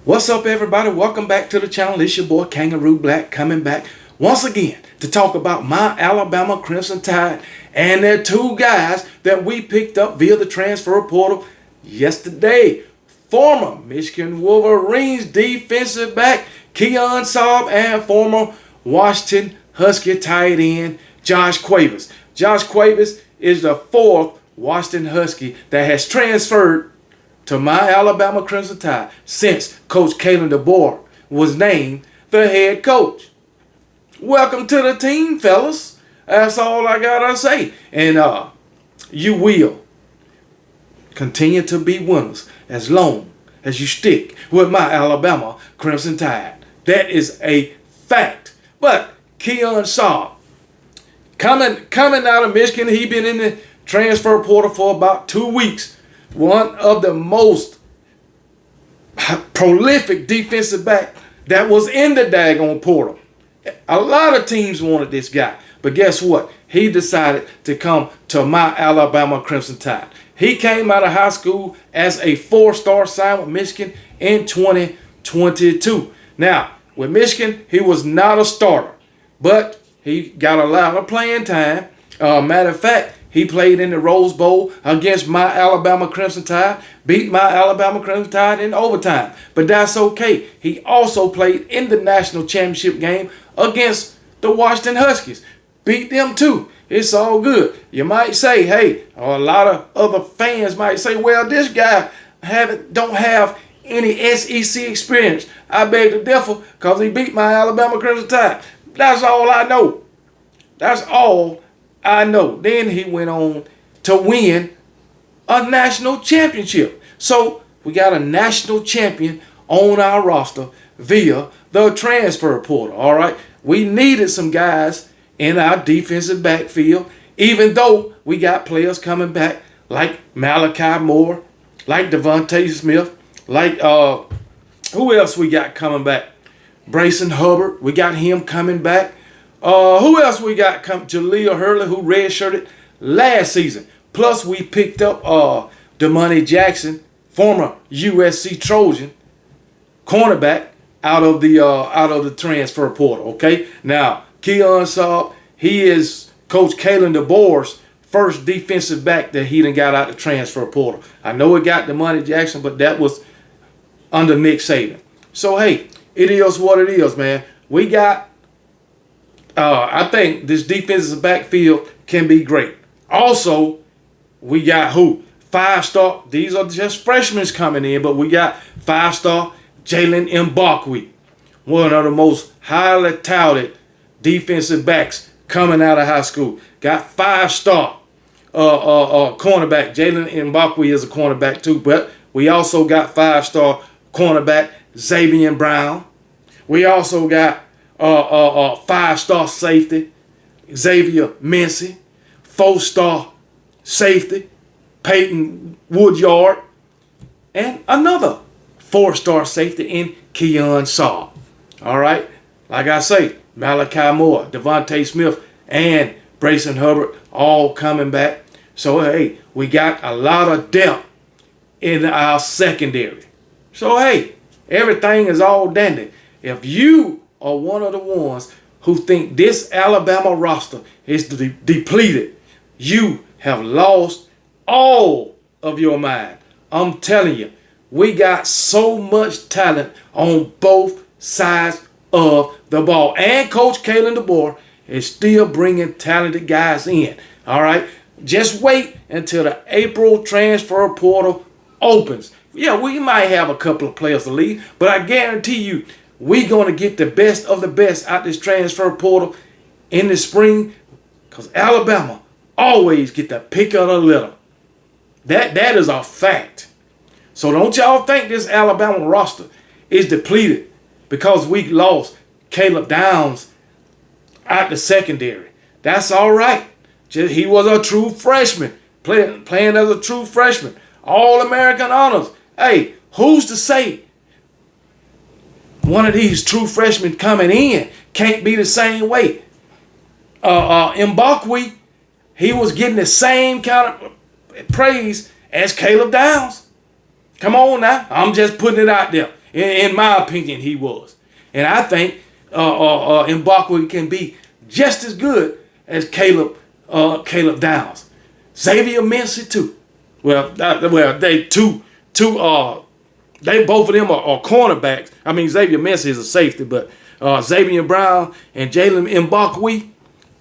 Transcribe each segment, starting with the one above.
What's up, everybody? Welcome back to the channel. It's your boy Kangaroo Black coming back once again to talk about my Alabama Crimson Tide and their two guys that we picked up via the transfer portal yesterday. Former Michigan Wolverines defensive back Keon Saab and former Washington Husky tight end Josh Cuevas. Josh Cuevas is the fourth Washington Husky that has transferred to my Alabama Crimson Tide since Coach Kalen DeBoer was named the head coach. Welcome to the team, fellas. That's all I gotta say. And you will continue to be winners as long as you stick with my Alabama Crimson Tide. That is a fact. But Keon Saab, coming out of Michigan, he been in the transfer portal for about 2 weeks. One of the most prolific defensive back that was in the daggone portal. A lot of teams wanted this guy. But guess what? He decided to come to my Alabama Crimson Tide. He came out of high school as a 4-star sign with Michigan in 2022. Now, with Michigan, he was not a starter, but he got a lot of playing time. Matter of fact, he played in the Rose Bowl against my Alabama Crimson Tide, beat my Alabama Crimson Tide in overtime. But that's okay. He also played in the national championship game against the Washington Huskies. Beat them too. It's all good. You might say, hey, or a lot of other fans might say, well, this guy don't have any SEC experience. I beg to differ because he beat my Alabama Crimson Tide. That's all I know. That's all I know. Then he went on to win a national championship. So we got a national champion on our roster via the transfer portal. All right. We needed some guys in our defensive backfield, even though we got players coming back like Malachi Moore, like Devontae Smith, like who else we got coming back? Brayson Hubbard. We got him coming back. Who else we got? Jaleel Hurley, who redshirted last season. Plus, we picked up Damani Jackson, former USC Trojan cornerback, out of the transfer portal. Okay, now Keon Saab, he is Coach Kalen DeBoer's first defensive back that he done got out the transfer portal. I know it got Damani Jackson, but that was under Nick Saban. So hey, it is what it is, man. We got. I think this defensive backfield can be great. Also, we got who? 5-star. These are just freshmen coming in, but we got 5-star Jalen Mbakwe, one of the most highly touted defensive backs coming out of high school. Got 5-star cornerback. Jalen Mbakwe is a cornerback too, but we also got 5-star cornerback Xavier Brown. We also got 5-star safety Xavier Mincy, 4-star safety Peyton Woodyard, and another 4-star safety in Keon Saab. All right, like I say, Malachi Moore, Devontae Smith, and Brayson Hubbard all coming back. So hey, we got a lot of depth in our secondary. So hey, everything is all dandy. If you are one of the ones who think this Alabama roster is depleted, you have lost all of your mind. I'm telling you, we got so much talent on both sides of the ball. And Coach Kalen DeBoer is still bringing talented guys in. All right? Just wait until the April transfer portal opens. Yeah, we might have a couple of players to leave, but I guarantee you, we're going to get the best of the best out this transfer portal in the spring, because Alabama always get the pick of the litter. That is a fact. So don't y'all think this Alabama roster is depleted because we lost Caleb Downs out the secondary. That's all right. He was a true freshman, playing as a true freshman. All-American honors. Hey, who's to say one of these true freshmen coming in can't be the same way? Mbakwe, he was getting the same kind of praise as Caleb Downs. Come on now. I'm just putting it out there. In my opinion, he was. And I think Mbakwe can be just as good as Caleb Downs. Xavier Mensah too. Well, they both of them are cornerbacks. I mean, Xavier Mensah is a safety, but Xavier Brown and Jalen Mbakwe,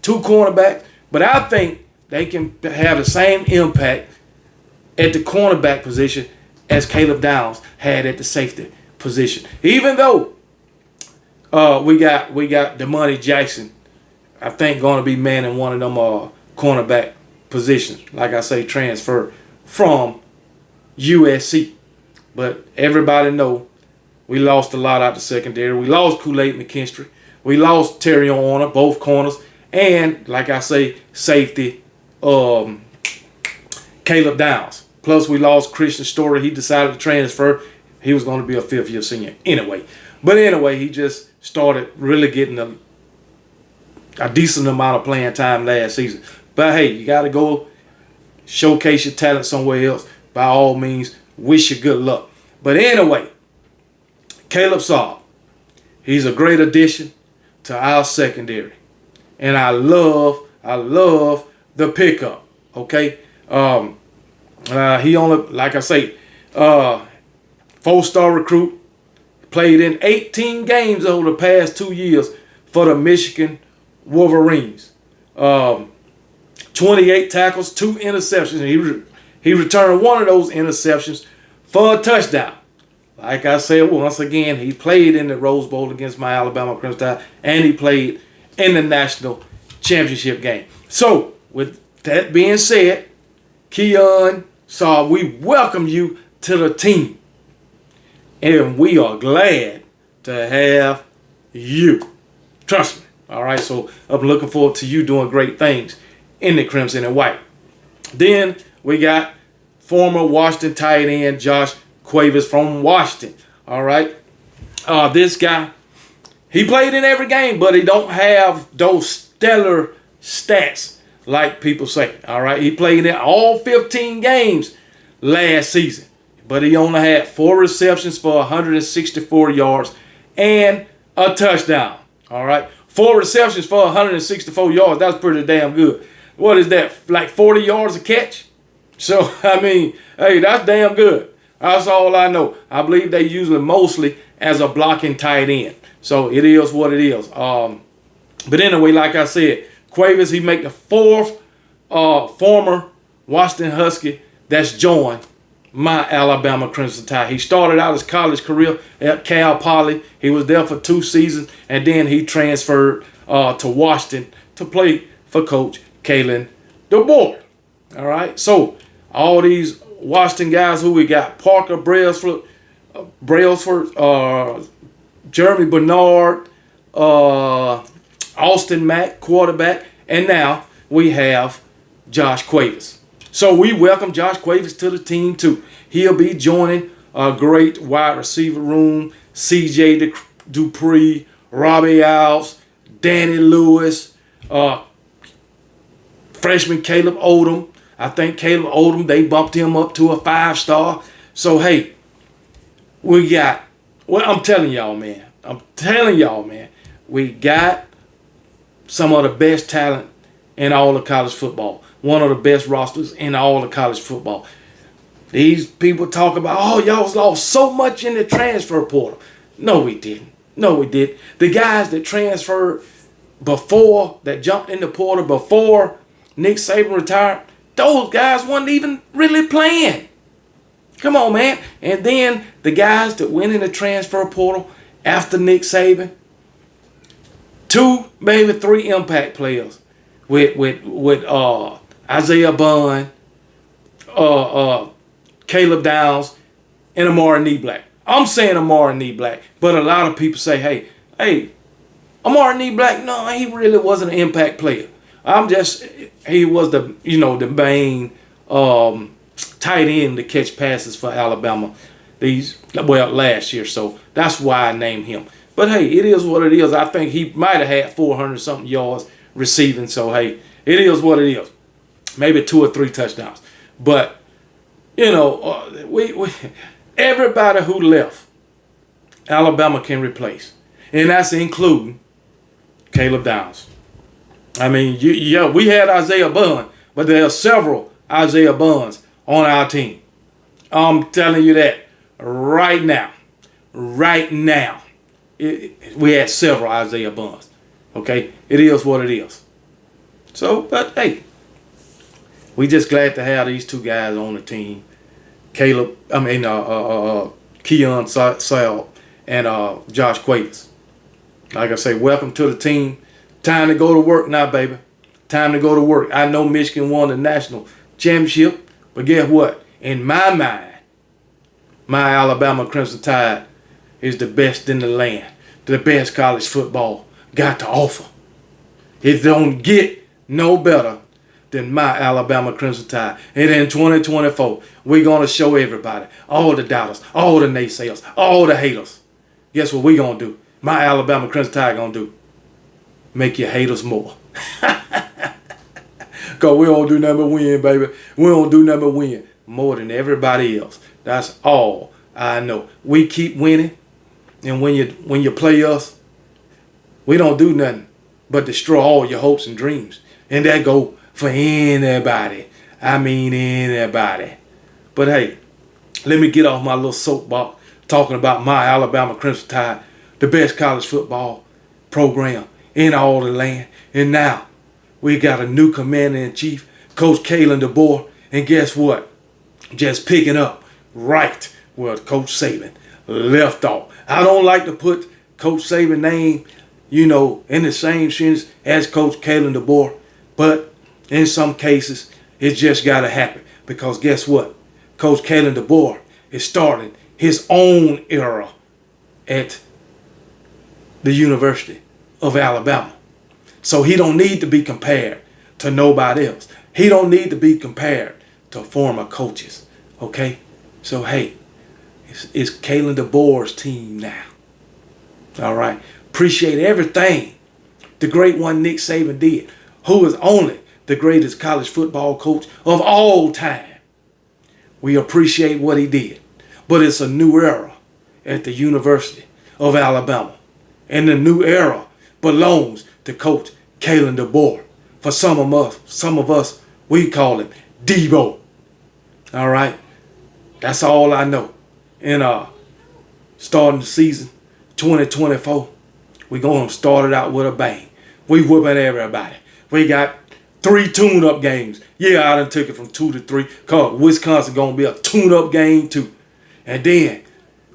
2 cornerbacks. But I think they can have the same impact at the cornerback position as Caleb Downs had at the safety position. Even though we got Damani Jackson, I think going to be manning one of them cornerback positions. Like I say, transfer from USC. But everybody know we lost a lot out the secondary. We lost Kool-Aid McKinstry. We lost Terry Horner, both corners. And, like I say, safety, Caleb Downs. Plus, we lost Christian Story. He decided to transfer. He was going to be a 5th-year senior anyway. But anyway, he just started really getting a decent amount of playing time last season. But, hey, you got to go showcase your talent somewhere else. By all means, wish you good luck. But anyway, Caleb Saab, he's a great addition to our secondary. And I love the pickup, okay? He only, like I say, 4-star recruit, played in 18 games over the past 2 years for the Michigan Wolverines. 28 tackles, 2 interceptions. He returned one of those interceptions for a touchdown. Like I said, once again, he played in the Rose Bowl against my Alabama Crimson Tide, and he played in the national championship game. So, with that being said, Keon Saab, we welcome you to the team. And we are glad to have you. Trust me. All right, so I'm looking forward to you doing great things in the Crimson and White. Then we got former Washington tight end Josh Cuevas from Washington. All right. This guy, he played in every game, but he don't have those stellar stats like people say. All right. He played in all 15 games last season, but he only had 4 receptions for 164 yards and a touchdown. All right. 4 receptions for 164 yards. That's pretty damn good. What is that? Like 40 yards a catch? So, I mean, hey, that's damn good. That's all I know. I believe they use it mostly as a blocking tight end. So, it is what it is. But anyway, like I said, Cuevas, he make the 4th former Washington Husky that's joined my Alabama Crimson Tide. He started out his college career at Cal Poly. He was there for 2 seasons, and then he transferred to Washington to play for Coach Kalen DeBoer. All right, so all these Washington guys who we got: Parker Brailsford, Jeremy Bernard, Austin Mack, quarterback, and now we have Josh Cuevas. So we welcome Josh Cuevas to the team too. He'll be joining a great wide receiver room: C.J. Dupree, Robbie Alves, Danny Lewis, freshman Caleb Odom. I think Caleb Odom, they bumped him up to a 5-star. So, hey, we got, well, I'm telling y'all, man, we got some of the best talent in all of college football. One of the best rosters in all of college football. These people talk about, oh, y'all lost so much in the transfer portal. No, we didn't. The guys that transferred before, that jumped in the portal before Nick Saban retired, those guys weren't even really playing. Come on, man. And then the guys that went in the transfer portal after Nick Saban, 2, maybe 3 impact players with Isaiah Bond, Caleb Downs, and Amari Knee-Black. I'm saying Amari Knee-Black, but a lot of people say, hey, Amari Knee-Black, no, he really wasn't an impact player. He was the main tight end to catch passes for Alabama last year. So that's why I named him. But hey, it is what it is. I think he might have had 400-something yards receiving. So hey, it is what it is. Maybe 2 or 3 touchdowns. But we everybody who left Alabama can replace. And that's including Caleb Downs. I mean, yeah, we had Isaiah Bond, but there are several Isaiah Bonds on our team. I'm telling you that right now. Right now. We had several Isaiah Bonds. Okay? It is what it is. So, but hey, we just glad to have these two guys on the team. Keon Sal and Josh Quavis. Like I say, welcome to the team. Time to go to work now, baby. Time to go to work. I know Michigan won the national championship, but guess what? In my mind, my Alabama Crimson Tide is the best in the land. The best college football got to offer. It don't get no better than my Alabama Crimson Tide. And in 2024, we're going to show everybody, all the doubters, all the naysayers, all the haters. Guess what we're going to do? My Alabama Crimson Tide going to do? Make your haters more. Because we don't do nothing but win, baby. We don't do nothing but win more than everybody else. That's all I know. We keep winning. And when you play us, we don't do nothing but destroy all your hopes and dreams. And that go for anybody. I mean anybody. But hey, let me get off my little soapbox talking about my Alabama Crimson Tide, the best college football program in all the land. And now we got a new commander-in-chief, Coach Kalen DeBoer. And guess what? Just picking up right where Coach Saban left off. I don't like to put Coach Saban's name, in the same sentence as Coach Kalen DeBoer. But in some cases, it just got to happen. Because guess what? Coach Kalen DeBoer is starting his own era at the University of Alabama. So he don't need to be compared to nobody else. He don't need to be compared to former coaches. Okay? So, hey, it's Kalen DeBoer's team now. All right? Appreciate everything the great one Nick Saban did, who is only the greatest college football coach of all time. We appreciate what he did. But it's a new era at the University of Alabama. And the new era belongs to Coach Kalen DeBoer. For some of us, we call him Debo. All right? That's all I know. And starting the season 2024, we're going to start it out with a bang. We whooping everybody. We got 3 tune-up games. Yeah, I done took it from 2 to 3. Because Wisconsin going to be a tune-up game too. And then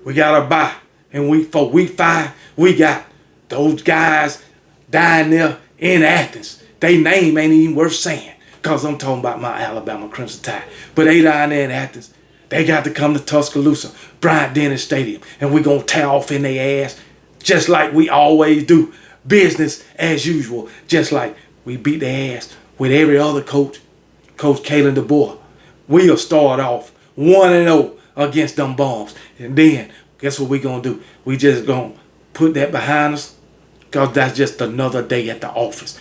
we got a bye. And week 5, we got those guys down there in Athens. They name ain't even worth saying. Because I'm talking about my Alabama Crimson Tide. But they down there in Athens. They got to come to Tuscaloosa, Bryant-Denny Stadium. And we're going to tear off in their ass. Just like we always do. Business as usual. Just like we beat their ass with every other coach. Coach Kalen DeBoer. We'll start off 1-0 against them bombs. And then, guess what we're going to do? We just going to put that behind us. Because that's just another day at the office.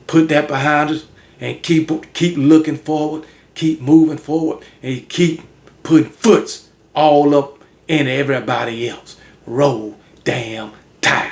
Put that behind us and keep looking forward. Keep moving forward. And keep putting foots all up in everybody else. Roll damn Tide.